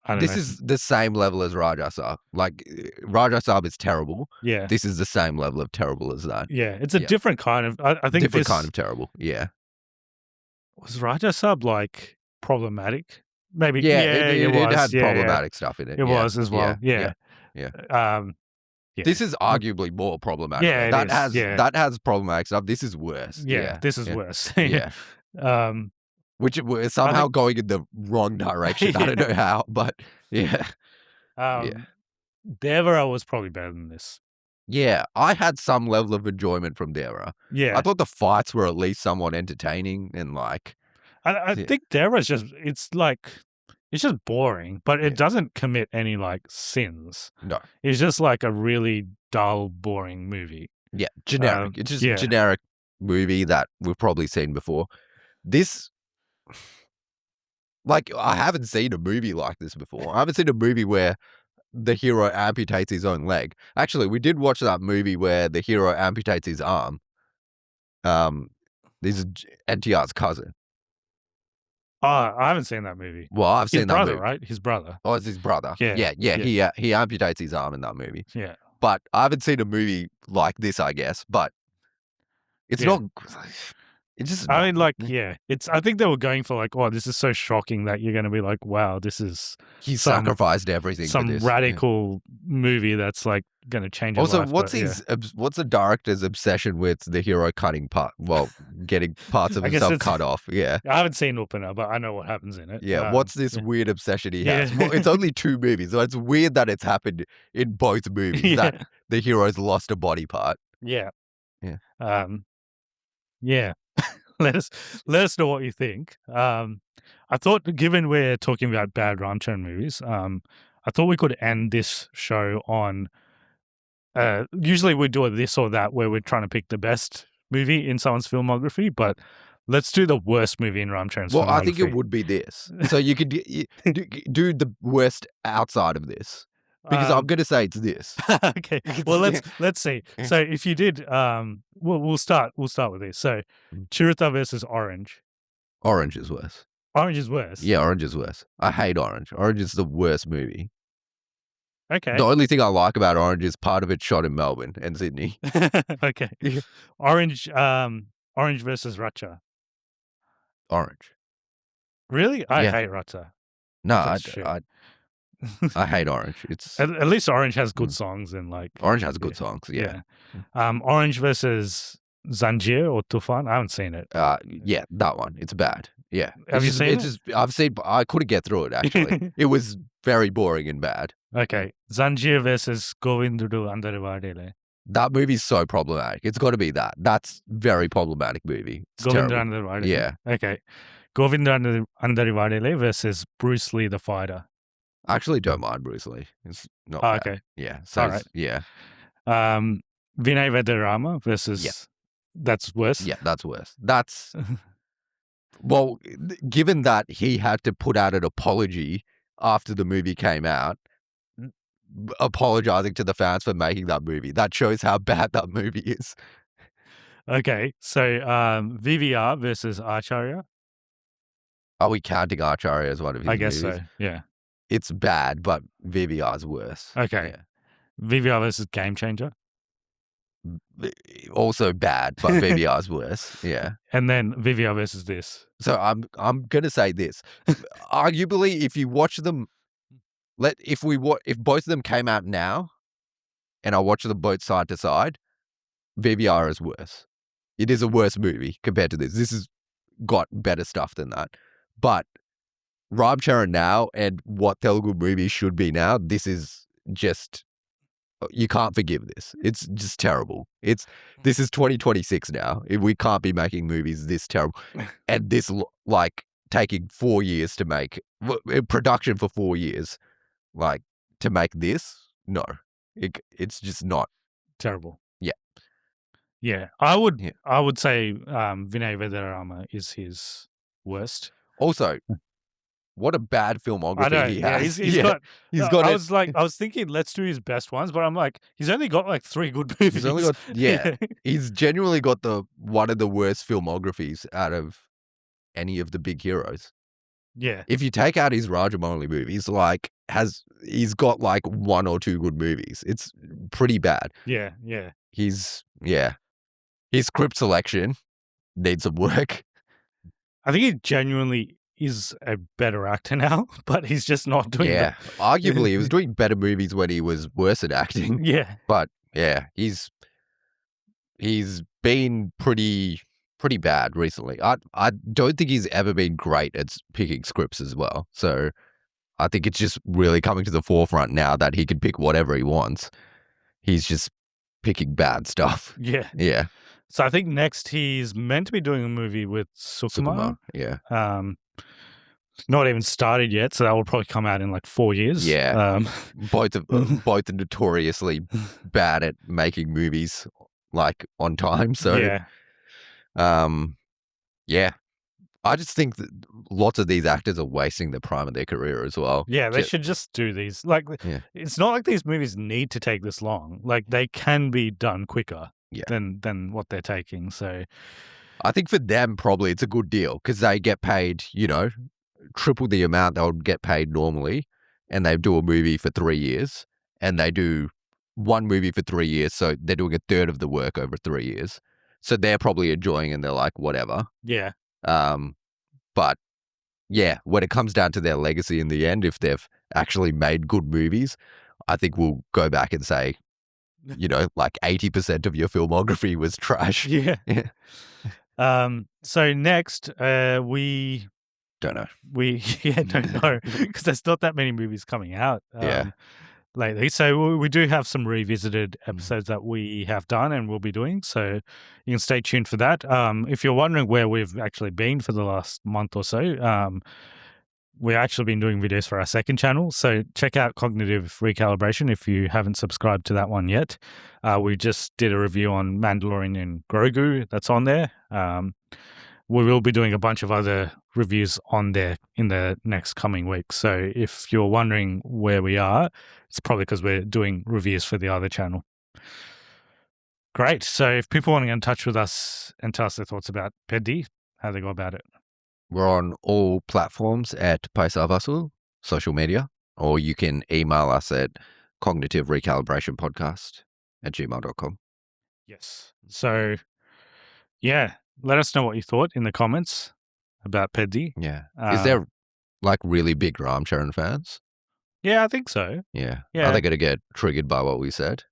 S1: I don't
S2: This
S1: know.
S2: is the same level as Raja Saab. Like, Raja Saab is terrible.
S1: Yeah.
S2: This is the same level of terrible as that.
S1: Yeah. It's a different kind of I think
S2: different kind of terrible. Yeah.
S1: Was Raja Saab like problematic? Maybe.
S2: Yeah,
S1: it
S2: it
S1: was.
S2: had
S1: Yeah,
S2: problematic stuff in it.
S1: It was as well. Yeah.
S2: Yeah. This is arguably more problematic.
S1: Yeah,
S2: that has problematic stuff. This is worse.
S1: Yeah, this is worse.
S2: Yeah. Which we're somehow going in the wrong direction. I don't know how, but yeah.
S1: Devara was probably better than this.
S2: Yeah, I had some level of enjoyment from Devara.
S1: Yeah.
S2: I thought the fights were at least somewhat entertaining and like...
S1: I think Devara's it's just boring, but it doesn't commit any like sins.
S2: No.
S1: It's just like a really dull, boring movie.
S2: Yeah, generic. It's just generic movie that we've probably seen before. This... Like, I haven't seen a movie like this before. I haven't seen a movie where the hero amputates his own leg. Actually, we did watch that movie where the hero amputates his arm. This is NTR's cousin.
S1: Oh, I haven't seen that movie.
S2: Well, I've seen that movie.
S1: Right? His brother.
S2: Oh, it's his brother. Yeah. He amputates his arm in that movie.
S1: Yeah.
S2: But I haven't seen a movie like this, I guess. But it's not... It's just...
S1: I mean, I think they were going for like, oh, this is so shocking that you're going to be like, wow, this is...
S2: He sacrificed everything for this.
S1: Some radical movie that's like going to change your life.
S2: What's the director's obsession with the hero getting parts of himself cut off? Yeah.
S1: I haven't seen Uppena, but I know what happens in it.
S2: Yeah. What's this weird obsession he has? Well, it's only 2 movies, so it's weird that it's happened in both movies, that the hero's lost a body part.
S1: Yeah.
S2: Yeah.
S1: Yeah. Let us know what you think. I thought, given we're talking about bad Ram Charan movies, I thought we could end this show on... usually we do a this or that where we're trying to pick the best movie in someone's filmography, but let's do the worst movie in Ram Charan's filmography.
S2: Well, I think it would be this. So you could do the worst outside of this. Because I'm going to say it's this.
S1: Okay. Well, let's see. So if you did, we'll start with this. So Chirutha versus Orange.
S2: Orange is worse.
S1: Orange is worse?
S2: Yeah, Orange is worse. I hate Orange. Orange is the worst movie.
S1: Okay.
S2: The only thing I like about Orange is part of it shot in Melbourne and Sydney.
S1: Okay. Orange versus Racha.
S2: Orange.
S1: Really? I hate Racha.
S2: No, I hate Orange. It's
S1: at least Orange has good songs and like...
S2: Orange has good songs, yeah.
S1: Orange versus Zanjeer or Tufan. I haven't seen it.
S2: Yeah, that one. It's bad. Yeah.
S1: Have you seen it?
S2: I've seen... I couldn't get through it, actually. It was very boring and bad.
S1: Okay. Zanjeer versus Divyendu Underwritten.
S2: That movie's so problematic. It's got to be that. That's very problematic movie. It's terrible. Yeah.
S1: Okay. Divyendu Underwritten versus Bruce Lee the Fighter.
S2: I actually don't mind Bruce Lee. It's not bad.
S1: Okay.
S2: Yeah. So,
S1: all right.
S2: Yeah.
S1: Vinaya Vidheya Rama versus... Yeah. That's worse?
S2: Yeah, that's worse. That's... Well, given that he had to put out an apology after the movie came out, apologizing to the fans for making that movie, that shows how bad that movie is.
S1: Okay. So, VVR versus Acharya.
S2: Are we counting Acharya as one of his movies?
S1: I guess so, yeah.
S2: It's bad, but VVR's worse.
S1: Okay. Yeah. VVR versus Game Changer.
S2: Also bad, but VVR's worse. Yeah.
S1: And then VVR versus this.
S2: So I'm gonna say this. Arguably, if you watch them, if both of them came out now, and I watch them both side to side, VVR is worse. It is a worse movie compared to this. This has got better stuff than that. But Ram Charan now and what Telugu movies should be now, this is just... You can't forgive this. It's just terrible. This is 2026 now. We can't be making movies this terrible. And this, like, taking 4 years to make, production for 4 years, like, to make this, no. It's just not.
S1: Terrible.
S2: Yeah.
S1: Yeah, I would
S2: Yeah.
S1: say Vinaya Vidheya Rama is his worst.
S2: Also, what a bad filmography
S1: I know.
S2: he
S1: Yeah,
S2: has.
S1: he's got.
S2: He's got
S1: I
S2: it.
S1: was thinking, let's do his best ones, but I'm like, he's only got like 3 good movies.
S2: He's only got he's genuinely got one of the worst filmographies out of any of the big heroes.
S1: Yeah.
S2: If you take out his Rajamouli movies, like he's got like 1 or 2 good movies. It's pretty bad.
S1: Yeah.
S2: His script selection needs some work.
S1: I think he genuinely is a better actor now, but he's just not doing
S2: Yeah, arguably he was doing better movies when he was worse at acting.
S1: Yeah.
S2: But yeah, he's been pretty bad recently. I don't think he's ever been great at picking scripts as well. So I think it's just really coming to the forefront now that he can pick whatever he wants. He's just picking bad stuff.
S1: Yeah.
S2: Yeah.
S1: So I think next he's meant to be doing a movie with Sukumar.
S2: Yeah.
S1: Not even started yet, so that will probably come out in like 4 years.
S2: Yeah. Both are notoriously bad at making movies like on time. So yeah. I just think that lots of these actors are wasting the prime of their career as well.
S1: Yeah, they should just do these. Like, it's not like these movies need to take this long. Like, they can be done quicker than what they're taking. So
S2: I think for them, probably it's a good deal because they get paid, triple the amount they would get paid normally, and they do a movie for 3 years, and they do one movie for 3 years, so they're doing a third of the work over 3 years. So they're probably enjoying, and they're like, whatever.
S1: Yeah.
S2: But yeah, when it comes down to their legacy in the end, if they've actually made good movies, I think we'll go back and say, like 80% of your filmography was trash.
S1: Yeah. So next, we
S2: don't know.
S1: We don't know because there's not that many movies coming out lately. So we do have some revisited episodes that we have done and will be doing. So you can stay tuned for that. If you're wondering where we've actually been for the last month or so, we've actually been doing videos for our second channel. So check out Cognitive Recalibration if you haven't subscribed to that one yet. We just did a review on Mandalorian and Grogu. That's on there. We will be doing a bunch of other reviews on there in the next coming weeks. So if you're wondering where we are, it's probably because we're doing reviews for the other channel. Great. So if people want to get in touch with us and tell us their thoughts about Peddi, how do they go about it?
S2: We're on all platforms at Paisa Vasool, social media, or you can email us at cognitiverecalibrationpodcast@gmail.com.
S1: Yes. So, yeah, let us know what you thought in the comments about Peddi.
S2: Yeah. Is there like really big Ram Charan fans?
S1: Yeah, I think so.
S2: Yeah. Are they going to get triggered by what we said?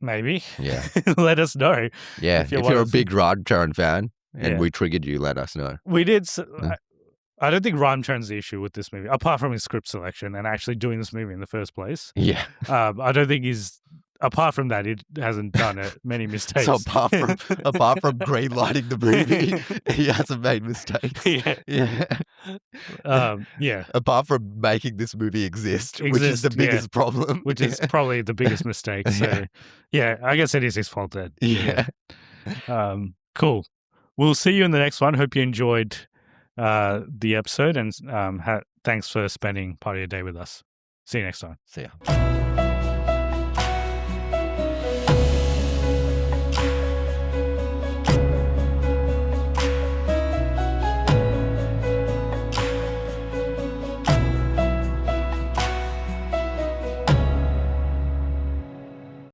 S1: Maybe.
S2: Yeah.
S1: Let us know.
S2: Yeah. If you're a big Ram Charan fan and we triggered you, let us know.
S1: We did. I don't think Ram Charan's the issue with this movie, apart from his script selection and actually doing this movie in the first place.
S2: Yeah.
S1: I don't think apart from that, it hasn't done many mistakes.
S2: So apart from greenlighting the movie, he hasn't made mistakes.
S1: Yeah.
S2: Apart from making this movie exist, which is the biggest problem.
S1: Which is probably the biggest mistake. So yeah, I guess it is his fault then.
S2: Yeah.
S1: Cool. We'll see you in the next one. Hope you enjoyed the episode, and thanks for spending part of your day with us. See you next time.
S2: See ya.